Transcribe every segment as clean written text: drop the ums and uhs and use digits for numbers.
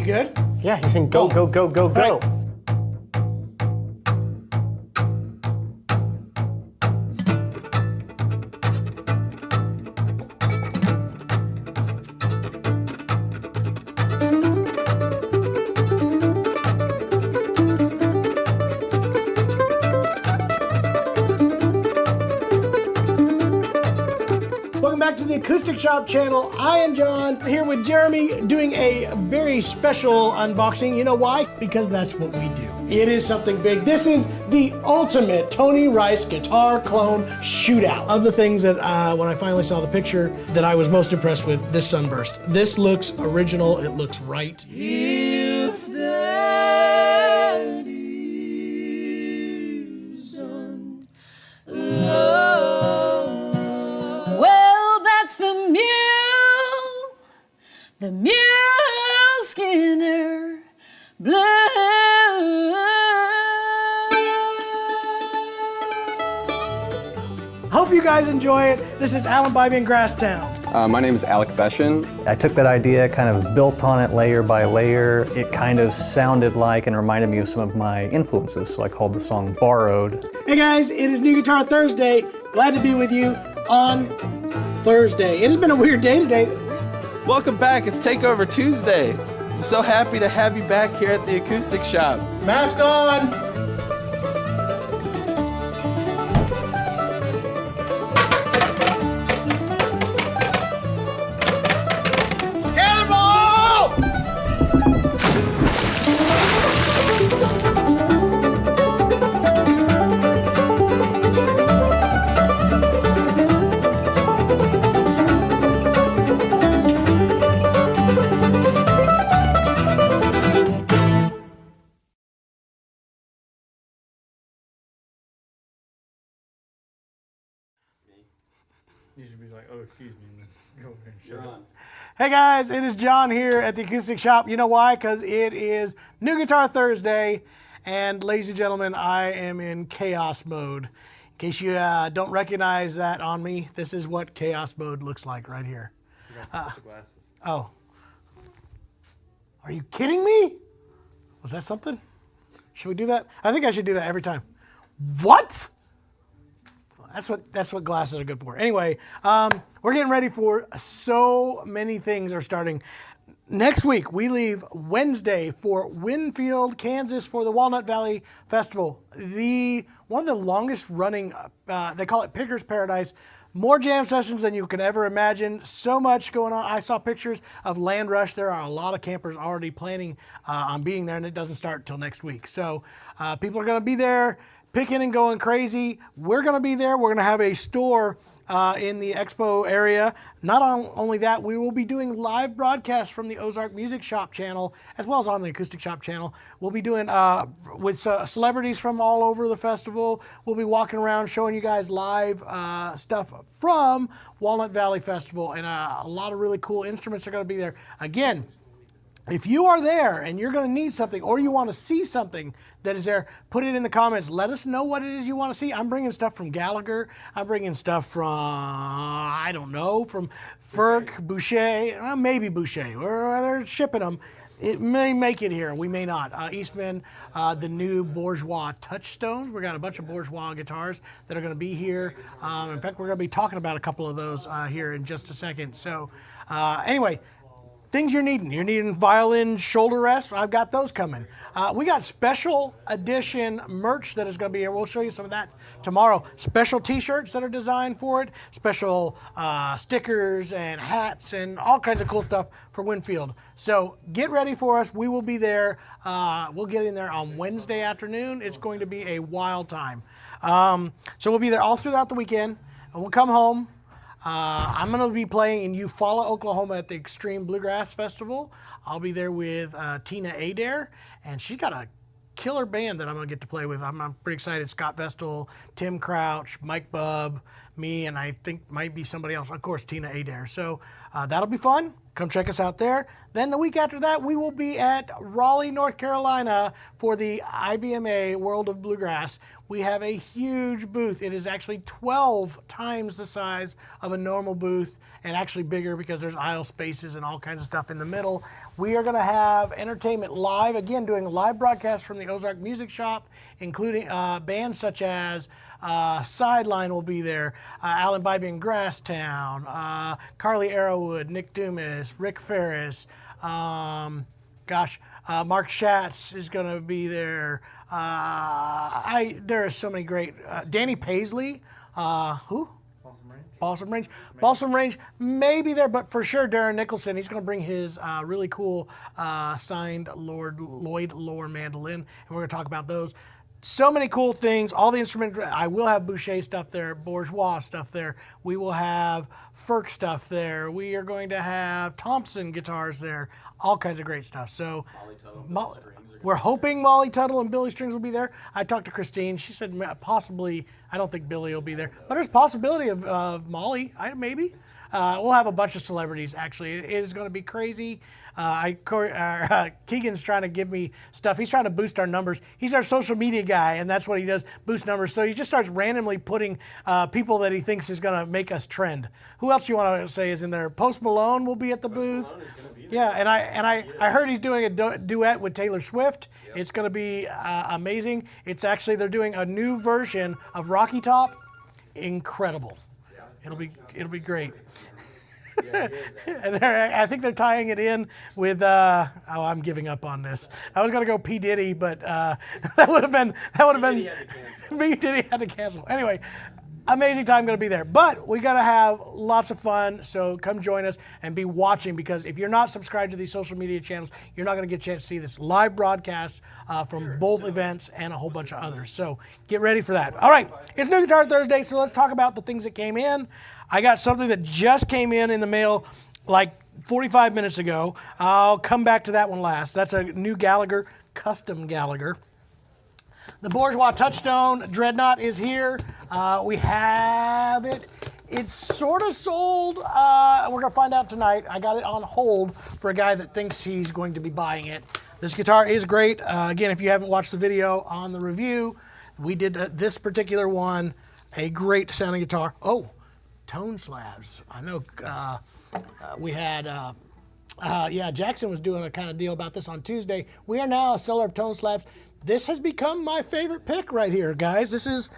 good? Yeah, he's saying go, go, go, go, go. Right. Welcome back to the Acoustic Shop channel. I am John, here with Jeremy doing a very special unboxing. You know why? Because that's what we do. It is something big. This is the ultimate Tony Rice guitar clone shootout. Of the things that when I finally saw the picture that I was most impressed with, this sunburst. This looks original, it looks right. If that isn't love. Well, that's the Mule Skinner Blues. Hope you guys enjoy it. This is Alan Bybee in Grasstown. My name is Alec Beshin. I took that idea, kind of built on it layer by layer. It kind of sounded like and reminded me of some of my influences, so I called the song Borrowed. Hey guys, it is New Guitar Thursday. Glad to be with you on Thursday. It has been a weird day today. Welcome back, it's Takeover Tuesday. I'm so happy to have you back here at the Acoustic Shop. Mask on. You should be like, oh, excuse me, and then go over and shut up. Hey guys, it is John here at the Acoustic Shop. You know why? Because it is New Guitar Thursday, and ladies and gentlemen, I am in chaos mode. In case you don't recognize that on me, this is what chaos mode looks like right here. The glasses. Oh. Are you kidding me? Was that something? Should we do that? I think I should do that every time. What? That's what glasses are good for. Anyway, we're getting ready for so many things are starting. Next week, we leave Wednesday for Winfield, Kansas for the Walnut Valley Festival. One of the longest running, they call it Picker's Paradise. More jam sessions than you can ever imagine. So much going on. I saw pictures of Land Rush. There are a lot of campers already planning on being there, and it doesn't start until next week. So people are going to be there picking and going crazy. We're going to be there. We're going to have a store in the expo area. Not only that, we will be doing live broadcasts from the Ozark Music Shop channel, as well as on the Acoustic Shop channel. We'll be doing with celebrities from all over the festival. We'll be walking around showing you guys live stuff from Walnut Valley Festival, and a lot of really cool instruments are going to be there. Again, if you are there and you're going to need something or you want to see something that is there, put it in the comments. Let us know what it is you want to see. I'm bringing stuff from Gallagher. I'm bringing stuff from, I don't know, from Ferk, Boucher, maybe Boucher. They're shipping them. It may make it here. We may not. Eastman, the new Bourgeois Touchstones. We've got a bunch of Bourgeois guitars that are going to be here. In fact, we're going to be talking about a couple of those here in just a second. So anyway, things you're needing. You're needing violin shoulder rests. I've got those coming. We got special edition merch that is going to be here. We'll show you some of that tomorrow. Special t-shirts that are designed for it. Special stickers and hats and all kinds of cool stuff for Winfield. So get ready for us. We will be there. We'll get in there on Wednesday afternoon. It's going to be a wild time. So we'll be there all throughout the weekend. And we'll come home. I'm going to be playing in Eufaula, Oklahoma at the Extreme Bluegrass Festival. I'll be there with Tina Adair, and she's got a killer band that I'm going to get to play with. I'm pretty excited. Scott Vestal, Tim Crouch, Mike Bubb, me, and I think might be somebody else. Of course, Tina Adair. So that'll be fun. Come check us out there. Then the week after that, we will be at Raleigh, North Carolina for the IBMA World of Bluegrass. We have a huge booth. It is actually 12 times the size of a normal booth, and actually bigger because there's aisle spaces and all kinds of stuff in the middle. We are going to have entertainment live, again, doing live broadcasts from the Ozark Music Shop, including bands such as Sideline will be there, Alan Bybee and Grasstown, Carly Arrowwood, Nick Dumas, Rick Ferris, Mark Schatz is going to be there. There are so many great. Danny Paisley, who? Balsam Range. Balsam Range may be there, but for sure Darren Nicholson. He's going to bring his really cool signed Lloyd Lohr mandolin, and we're going to talk about those. So many cool things. All the instruments. I will have Boucher stuff there, Bourgeois stuff there. We will have Ferk stuff there. We are going to have Thompson guitars there. All kinds of great stuff. So we're hoping Molly Tuttle and Billy Strings will be there. I talked to Christine. She said possibly. I don't think Billy will be there, but there's possibility of Molly. Maybe. We'll have a bunch of celebrities. Actually, it is going to be crazy. Keegan's trying to give me stuff. He's trying to boost our numbers. He's our social media guy, and that's what he does, boost numbers. So he just starts randomly putting people that he thinks is going to make us trend. Who else do you want to say is in there? Post Malone will be at the booth. Yeah, and I heard he's doing a duet with Taylor Swift. Yep. It's going to be amazing. It's actually, they're doing a new version of Rocky Top. Incredible. Yeah. It'll be great. And I think they're tying it in with I'm giving up on this. I was gonna go P. Diddy, but that would have been P. Diddy had to cancel. Anyway, amazing time gonna be there. But we gotta have lots of fun, so come join us and be watching, because if you're not subscribed to these social media channels, you're not gonna get a chance to see this live broadcast from both events and a whole bunch of others. So get ready for that. All right, it's New Guitar Thursday, so let's talk about the things that came in. I got something that just came in the mail like 45 minutes ago. I'll come back to that one last. That's a new Gallagher, custom Gallagher. The Bourgeois Touchstone Dreadnought is here. We have it. It's sort of sold. We're going to find out tonight. I got it on hold for a guy that thinks he's going to be buying it. This guitar is great. Again, if you haven't watched the video on the review, we did this particular one. A great sounding guitar. Oh, tone slabs. I know we had, Jackson was doing a kind of deal about this on Tuesday. We are now a seller of tone slabs. This has become my favorite pick right here, guys. This is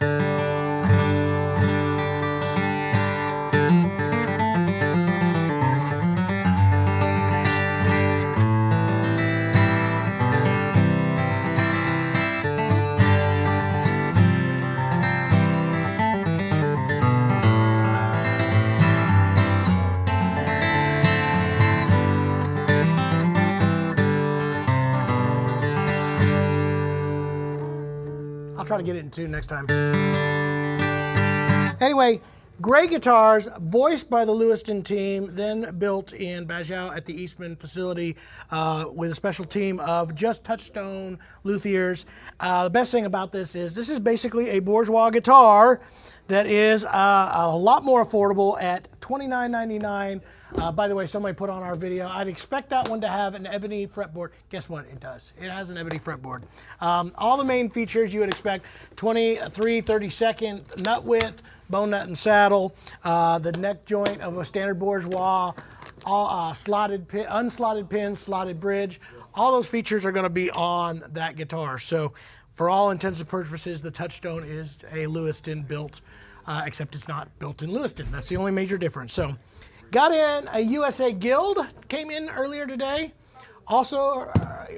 try to get it in tune next time. Anyway, great guitars, voiced by the Lewiston team, then built in Bourgeois at the Eastman facility with a special team of just Touchstone luthiers. The best thing about this is basically a Bourgeois guitar that is a lot more affordable at $29.99. By the way, somebody put on our video, I'd expect that one to have an ebony fretboard. Guess what? It does. It has an ebony fretboard. All the main features you would expect: 23 32nd nut width, bone nut and saddle, the neck joint of a standard Bourgeois, all slotted pin, unslotted pins, slotted bridge. All those features are going to be on that guitar. So for all intents and purposes, the Touchstone is a Lewiston built, except it's not built in Lewiston. That's the only major difference. So got in a USA Guild, came in earlier today. Also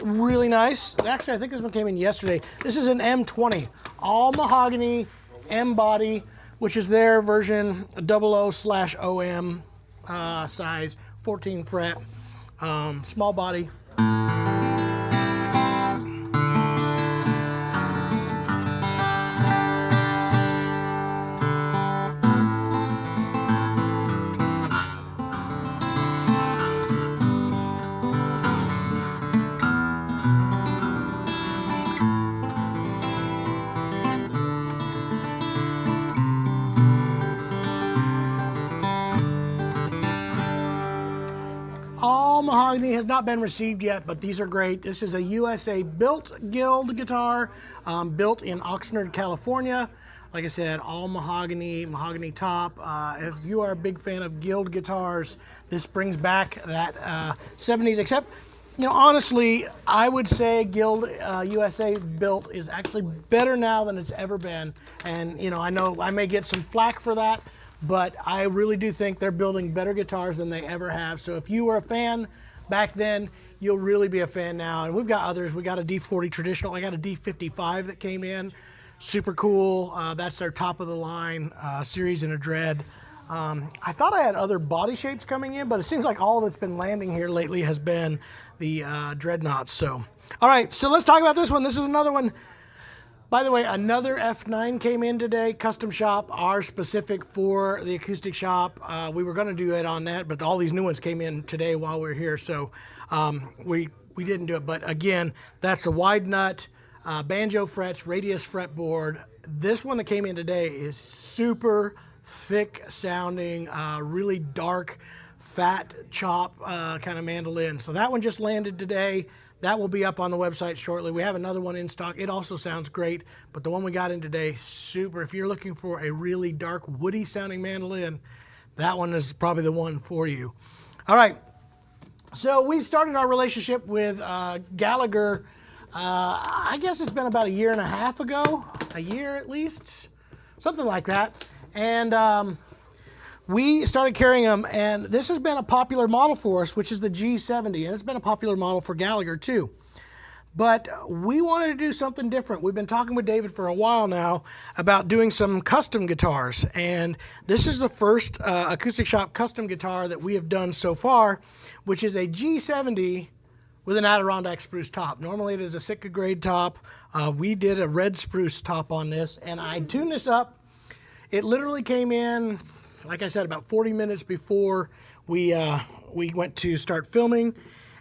really nice. Actually, I think this one came in yesterday. This is an M20, all mahogany, M body, which is their version 00/OM size, 14 fret, small body. All mahogany, has not been received yet, but these are great. This is a USA built Guild guitar, built in Oxnard, California. Like I said, all mahogany, mahogany top. If you are a big fan of Guild guitars, this brings back that 70s, except, you know, honestly, I would say Guild USA built is actually better now than it's ever been. And, you know I may get some flack for that, but I really do think they're building better guitars than they ever have. So if you were a fan back then, you'll really be a fan now. And we've got others. We got a D40 traditional. I got a D55 that came in. Super cool. That's their top of the line series in a dread. I thought I had other body shapes coming in, but it seems like all that's been landing here lately has been the dreadnoughts. So, all right, so let's talk about this one. This is another one. By the way, another F9 came in today, custom shop, ours specific for the acoustic shop. We were going to do it on that, but all these new ones came in today while we were here, so we didn't do it. But again, that's a wide nut, banjo frets, radius fretboard. This one that came in today is super thick sounding, really dark, fat chop kind of mandolin. So that one just landed today. That will be up on the website shortly. We have another one in stock. It also sounds great, but the one we got in today, super. If you're looking for a really dark, woody sounding mandolin, that one is probably the one for you. All right, so we started our relationship with Gallagher, I guess it's been about 1.5 years ago, a year at least, something like that. And we started carrying them, and this has been a popular model for us, which is the G70, and it's been a popular model for Gallagher too. But we wanted to do something different. We've been talking with David for a while now about doing some custom guitars, and this is the first Acoustic Shop custom guitar that we have done so far, which is a G70 with an Adirondack spruce top. Normally it is a Sitka grade top. We did a red spruce top on this, and I tuned this up. It literally came in, like I said, about 40 minutes before we went to start filming,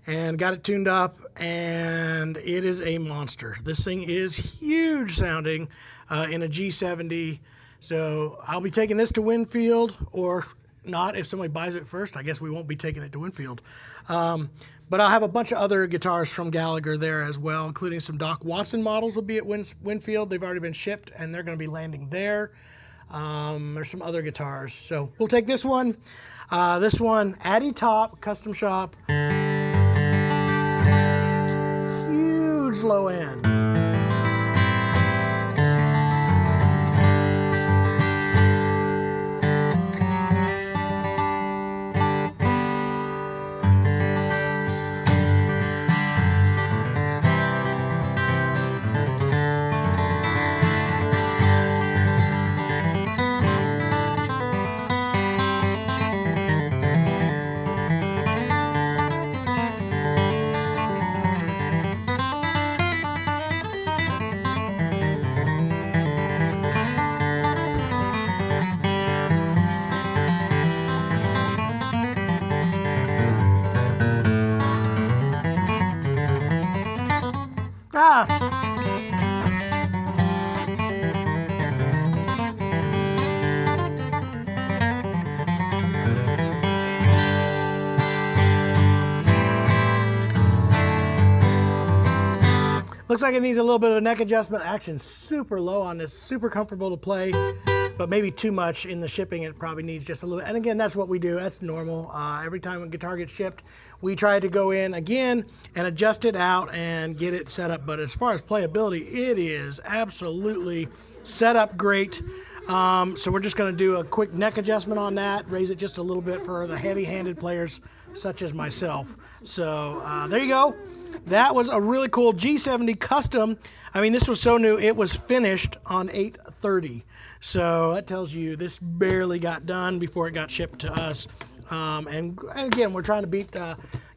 and got it tuned up, and it is a monster. This thing is huge sounding in a G70. So I'll be taking this to Winfield, or not if somebody buys it first. I guess we won't be taking it to Winfield. But I'll have a bunch of other guitars from Gallagher there as well, including some Doc Watson models will be at Winfield. They've already been shipped, and they're going to be landing there. There's some other guitars. So we'll take this one, Addy Top, custom shop. Huge low end. Looks like it needs a little bit of a neck adjustment. Action super low on this, super comfortable to play, but maybe too much in the shipping. It probably needs just a little bit. And again, that's what we do. That's normal. Every time a guitar gets shipped, we try to go in again and adjust it out and get it set up. But as far as playability, it is absolutely set up great. So we're just going to do a quick neck adjustment on that, raise it just a little bit for the heavy-handed players such as myself. So there you go. That was a really cool G70 custom. I mean, this was so new, it was finished on 8/30. So that tells you this barely got done before it got shipped to us. And again, we're trying to beat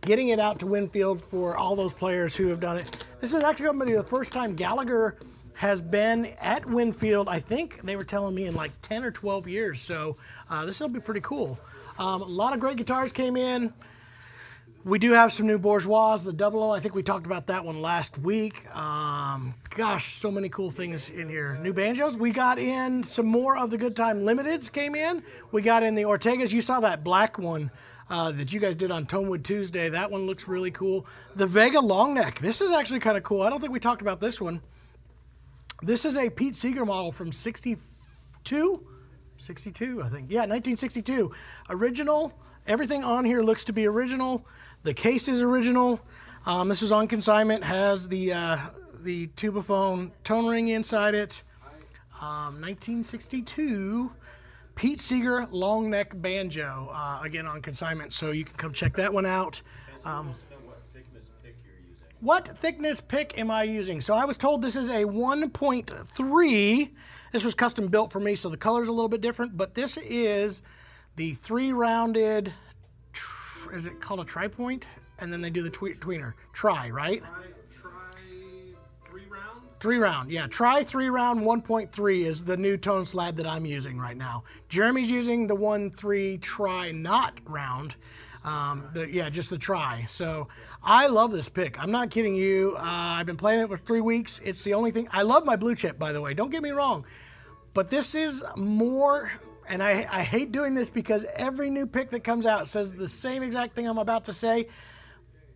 getting it out to Winfield for all those players who have done it. This is actually going to be the first time Gallagher has been at Winfield. I think they were telling me in like 10 or 12 years. So this will be pretty cool. A lot of great guitars came in. We do have some new Bourgeois, the 00. I think we talked about that one last week. Gosh, so many cool things in here. New banjos. We got in some more of the Good Time Limiteds came in. We got in the Ortegas. You saw that black one that you guys did on Tonewood Tuesday. That one looks really cool. The Vega long neck. This is actually kind of cool. I don't think we talked about this one. This is a Pete Seeger model from 62, I think. Yeah, 1962. Original. Everything on here looks to be original. The case is original. This is on consignment. Has the Tubaphone tone ring inside it. 1962 Pete Seeger long neck banjo. Again on consignment, so you can come check that one out. What thickness pick am I using? So I was told this is a 1.3. This was custom built for me, so the color's a little bit different, but this is the 3-rounded, is it called a tri-point? And then they do the tweener. Tri, right? Try 3-round? 3-round, yeah. Tri 3-round 1.3 is the new tone slab that I'm using right now. Jeremy's using the 1.3 tri not round. Yeah, just the tri. So I love this pick. I'm not kidding you. I've been playing it for 3 weeks. It's the only thing. I love my blue chip, by the way. Don't get me wrong. But this is more, and I hate doing this because every new pick that comes out says the same exact thing I'm about to say,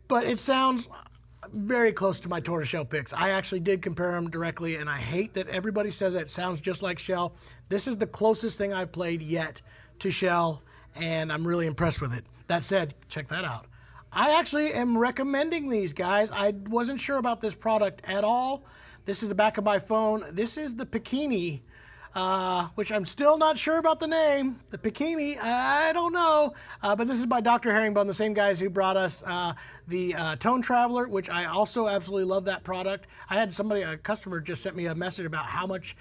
but it sounds very close to my tortoiseshell picks. I actually did compare them directly, and I hate that everybody says it sounds just like shell. This is the closest thing I've played yet to shell, and I'm really impressed with it. That said, check that out. I actually am recommending these, guys. I wasn't sure about this product at all. This is the back of my phone. This is the Bikini, which I'm still not sure about the name. The Bikini, I don't know. But this is by Dr. Herringbone, the same guys who brought us the Tone Traveler, which I also absolutely love that product. I had somebody, a customer, just sent me a message about how much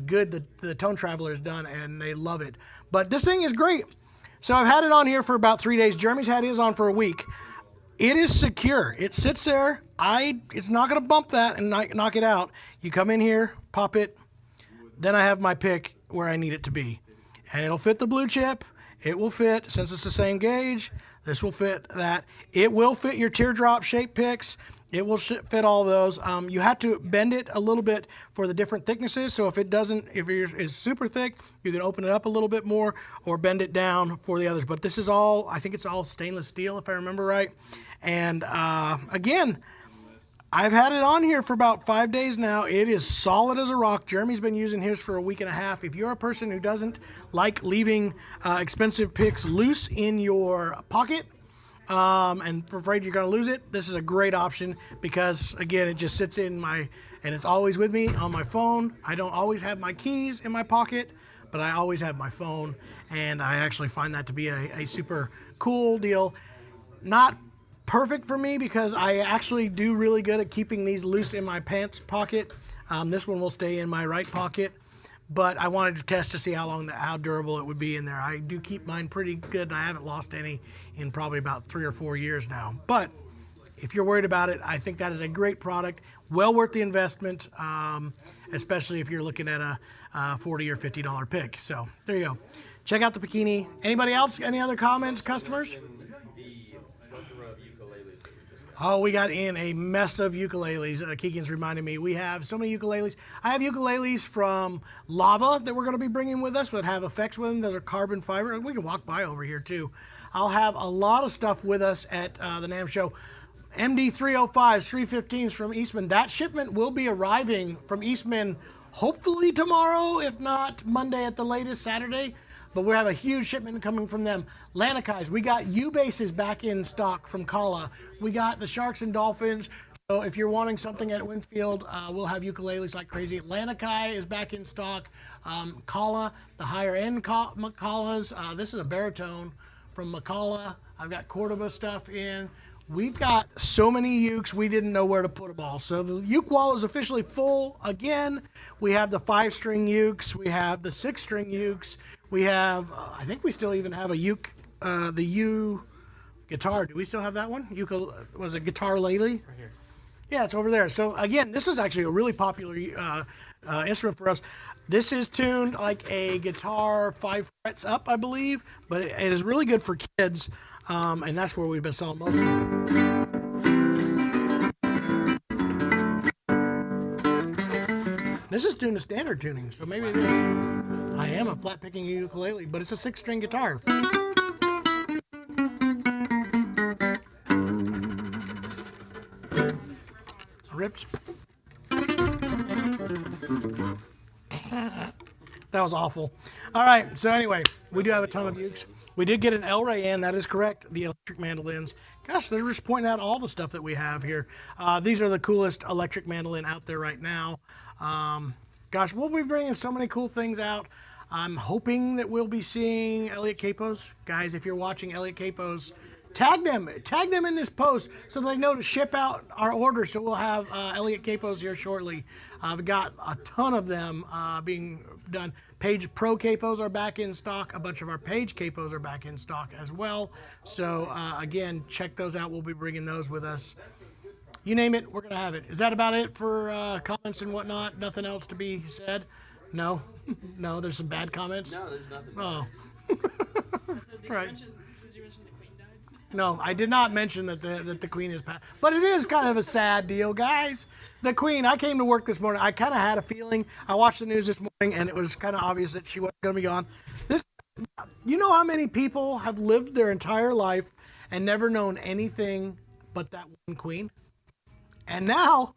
good the Tone Traveler has done, and they love it. But this thing is great. So I've had it on here for about 3 days. Jeremy's had his on for a week. It is secure. It sits there. It's not going to bump that and knock it out. You come in here, pop it. Then I have my pick where I need it to be. And it'll fit the blue chip. It will fit, since it's the same gauge, this will fit that. It will fit your teardrop shape picks. It will fit all those. You have to bend it a little bit for the different thicknesses. So if it doesn't, if yours is super thick, you can open it up a little bit more or bend it down for the others. But this is all, I think it's all stainless steel if I remember right. And again, I've had it on here for about 5 days now. It is solid as a rock. Jeremy's been using his for a week and a half. If you're a person who doesn't like leaving expensive picks loose in your pocket, and afraid you're going to lose it, this is a great option because, again, it just sits in my, and it's always with me on my phone. I don't always have my keys in my pocket, but I always have my phone, and I actually find that to be a super cool deal. Not perfect for me because I actually do really good at keeping these loose in my pants pocket. This one will stay in my right pocket. But I wanted to test to see how durable it would be in there. I do keep mine pretty good, and I haven't lost any in probably about 3 or 4 years now. But if you're worried about it, I think that is a great product, well worth the investment, especially if you're looking at a $40 or $50 pick. So there you go. Check out the Bikini. Anybody else? Any other comments, customers? Oh, we got in a mess of ukuleles. Keegan's reminding me. We have so many ukuleles. I have ukuleles from Lava that we're going to be bringing with us that have effects with them that are carbon fiber. We can walk by over here too. I'll have a lot of stuff with us at the NAMM show. MD 305s, 315s from Eastman. That shipment will be arriving from Eastman hopefully tomorrow, if not Monday at the latest, Saturday. But we have a huge shipment coming from them. Lanakais, we got U-bases back in stock from Kala. We got the Sharks and Dolphins. So if you're wanting something at Winfield, we'll have ukuleles like crazy. Lanakai is back in stock. Kala, the higher end Kalas. This is a baritone from Makala. I've got Cordoba stuff in. We've got so many ukes, we didn't know where to put them all. So the uke wall is officially full again. We have the 5-string ukes. We have the 6-string ukes. We have, I think we still even have a uke, the U guitar. Do we still have that one? Was it Guitar Lele? Right here. Yeah, it's over there. So again, this is actually a really popular instrument for us. This is tuned like a guitar 5 frets up, I believe, but it is really good for kids, and that's where we've been selling most of it. This is tuned to standard tuning, so maybe it is. I am a flat picking ukulele, but it's a 6-string guitar. Rips. That was awful. All right, so anyway, we do have a ton of ukes. We did get an El Rey in, that is correct, the electric mandolins. Gosh, they're just pointing out all the stuff that we have here. These are the coolest electric mandolin out there right now. Gosh, we'll be bringing so many cool things out. I'm hoping that we'll be seeing Elliot Capos. Guys, if you're watching Elliot Capos, tag them in this post so they know to ship out our order. So we'll have Elliot Capos here shortly. We've got a ton of them being done. Page Pro Capos are back in stock. A bunch of our Page Capos are back in stock as well. So again, check those out. We'll be bringing those with us. You name it, we're going to have it. Is that about it for comments and whatnot? Nothing else to be said? No? No, there's some bad comments? No, there's nothing. Oh. That's right. Did you mention the Queen died? No, I did not mention that the Queen is passed. But it is kind of a sad deal, guys. The Queen, I came to work this morning. I kind of had a feeling. I watched the news this morning, and it was kind of obvious that she wasn't going to be gone. You know how many people have lived their entire life and never known anything but that one Queen? And now,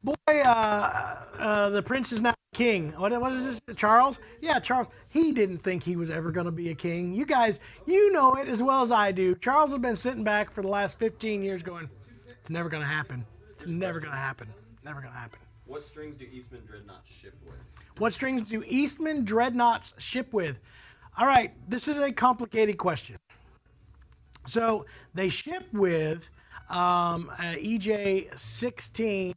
boy, the prince is now king. What is this? Charles? Yeah, Charles. He didn't think he was ever going to be a king. You guys, you know it as well as I do. Charles has been sitting back for the last 15 years going, it's never going to happen. It's never going to happen. Never going to happen. What strings do Eastman Dreadnoughts ship with? What strings do Eastman Dreadnoughts ship with? All right, this is a complicated question. So they ship with EJ16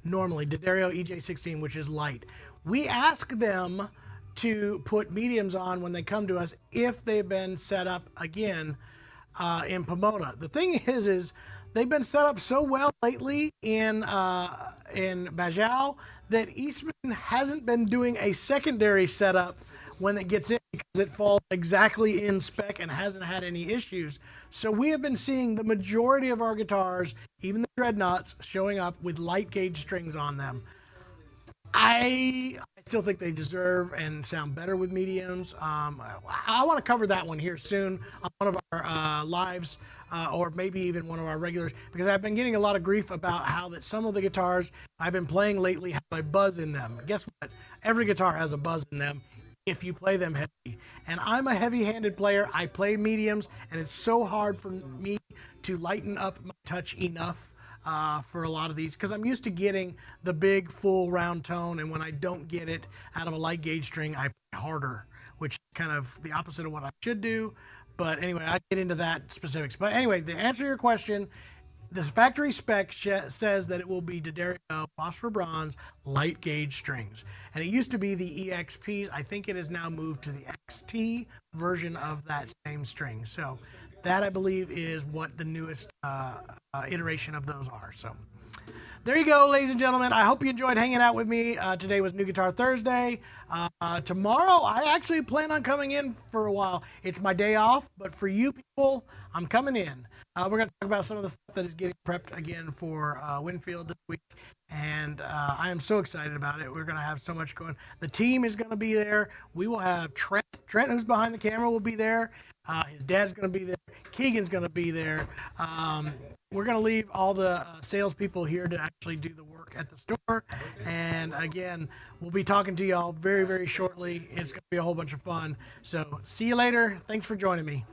normally, D'Addario EJ16, which is light. We ask them to put mediums on when they come to us if they've been set up again in Pomona. The thing is they've been set up so well lately in Bajau that Eastman hasn't been doing a secondary setup when it gets in because it falls exactly in spec and hasn't had any issues. So we have been seeing the majority of our guitars, even the Dreadnoughts, showing up with light gauge strings on them. I still think they deserve and sound better with mediums. I want to cover that one here soon on one of our lives or maybe even one of our regulars, because I've been getting a lot of grief about how that some of the guitars I've been playing lately have a buzz in them. Guess what? Every guitar has a buzz in them if you play them heavy. And I'm a heavy-handed player. I play mediums, and it's so hard for me to lighten up my touch enough for a lot of these, because I'm used to getting the big, full, round tone, and when I don't get it out of a light gauge string, I play harder, which is kind of the opposite of what I should do. But anyway, I'll get into that specifics. But anyway, to answer your question, the factory spec says that it will be D'Addario phosphor bronze light gauge strings. And it used to be the EXPs. I think it has now moved to the XT version of that same string. So that, I believe, is what the newest iteration of those are. So there you go, ladies and gentlemen. I hope you enjoyed hanging out with me. Today was New Guitar Thursday. Tomorrow, I actually plan on coming in for a while. It's my day off, but for you people, I'm coming in. We're going to talk about some of the stuff that is getting prepped again for Winfield this week, and I am so excited about it. We're going to have so much going. The team is going to be there. We will have Trent, who's behind the camera, will be there. His dad's going to be there. Keegan's going to be there. We're going to leave all the salespeople here to actually do the work at the store. And again, we'll be talking to y'all very, very shortly. It's going to be a whole bunch of fun. So see you later. Thanks for joining me.